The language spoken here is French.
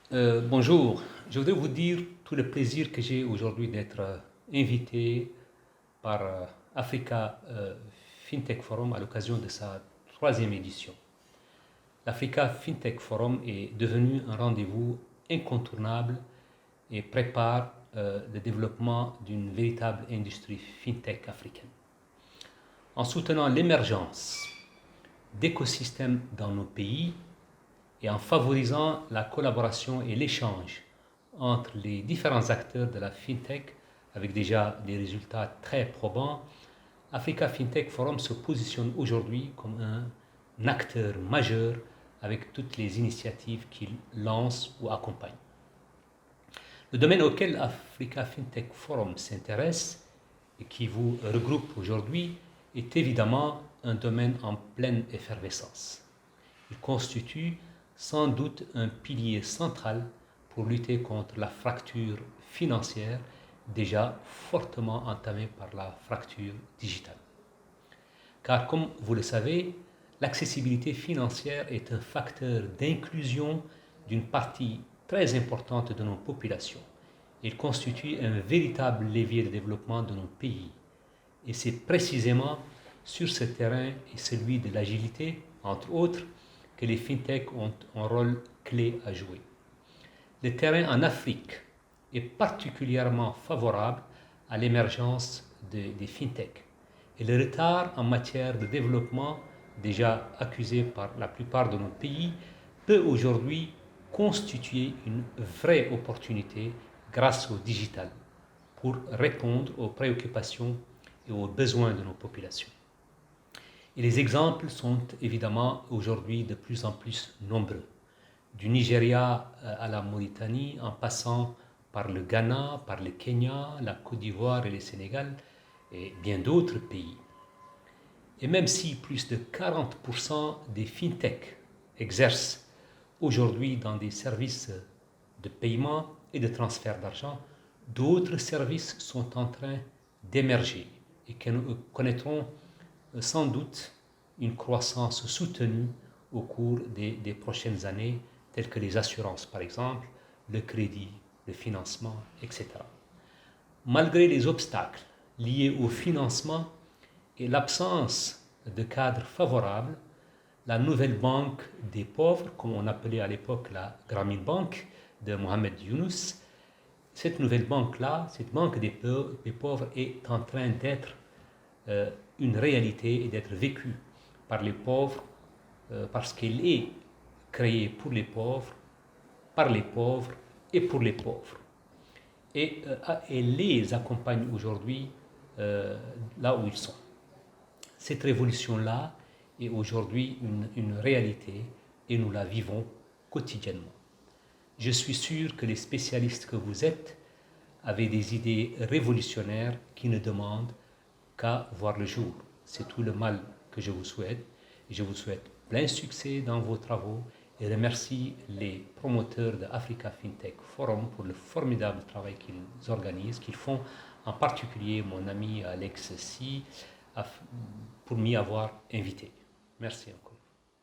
Bonjour, je voudrais vous dire tout le plaisir que j'ai aujourd'hui d'être invité par Africa FinTech Forum à l'occasion de sa troisième édition. L'Africa FinTech Forum est devenu un rendez-vous incontournable et prépare le développement d'une véritable industrie FinTech africaine. En soutenant l'émergence d'écosystèmes dans nos pays, et en favorisant la collaboration et l'échange entre les différents acteurs de la FinTech avec déjà des résultats très probants, Africa FinTech Forum se positionne aujourd'hui comme un acteur majeur avec toutes les initiatives qu'il lance ou accompagne. Le domaine auquel Africa FinTech Forum s'intéresse et qui vous regroupe aujourd'hui est évidemment un domaine en pleine effervescence. Il constitue sans doute un pilier central pour lutter contre la fracture financière déjà fortement entamée par la fracture digitale. Car comme vous le savez, l'accessibilité financière est un facteur d'inclusion d'une partie très importante de nos populations. Il constitue un véritable levier de développement de nos pays. Et c'est précisément sur ce terrain et celui de l'agilité, entre autres, que les fintechs ont un rôle clé à jouer. Le terrain en Afrique est particulièrement favorable à l'émergence des fintechs. Et le retard en matière de développement, déjà accusé par la plupart de nos pays, peut aujourd'hui constituer une vraie opportunité grâce au digital pour répondre aux préoccupations et aux besoins de nos populations. Et les exemples sont évidemment aujourd'hui de plus en plus nombreux. Du Nigeria à la Mauritanie, en passant par le Ghana, par le Kenya, la Côte d'Ivoire et le Sénégal, et bien d'autres pays. Et même si plus de 40% des fintechs exercent aujourd'hui dans des services de paiement et de transfert d'argent, d'autres services sont en train d'émerger et connaîtront sans doute une croissance soutenue au cours des prochaines années, telles que les assurances par exemple, le crédit, le financement, etc. Malgré les obstacles liés au financement et l'absence de cadre favorable, la nouvelle banque des pauvres, comme on appelait à l'époque la Grameen Bank de Mohamed Younous, cette nouvelle banque-là, cette banque des pauvres est en train d'être une réalité et d'être vécue par les pauvres parce qu'elle est créée pour les pauvres, par les pauvres et pour les pauvres. Et elle les accompagne aujourd'hui là où ils sont. Cette révolution-là est aujourd'hui une réalité et nous la vivons quotidiennement. Je suis sûr que les spécialistes que vous êtes avaient des idées révolutionnaires qui ne demandent qu'à voir le jour. C'est tout le mal que je vous souhaite. Je vous souhaite plein succès dans vos travaux et remercie les promoteurs de Africa FinTech Forum pour le formidable travail qu'ils organisent, qu'ils font, en particulier mon ami Alex Si, pour m'y avoir invité. Merci encore.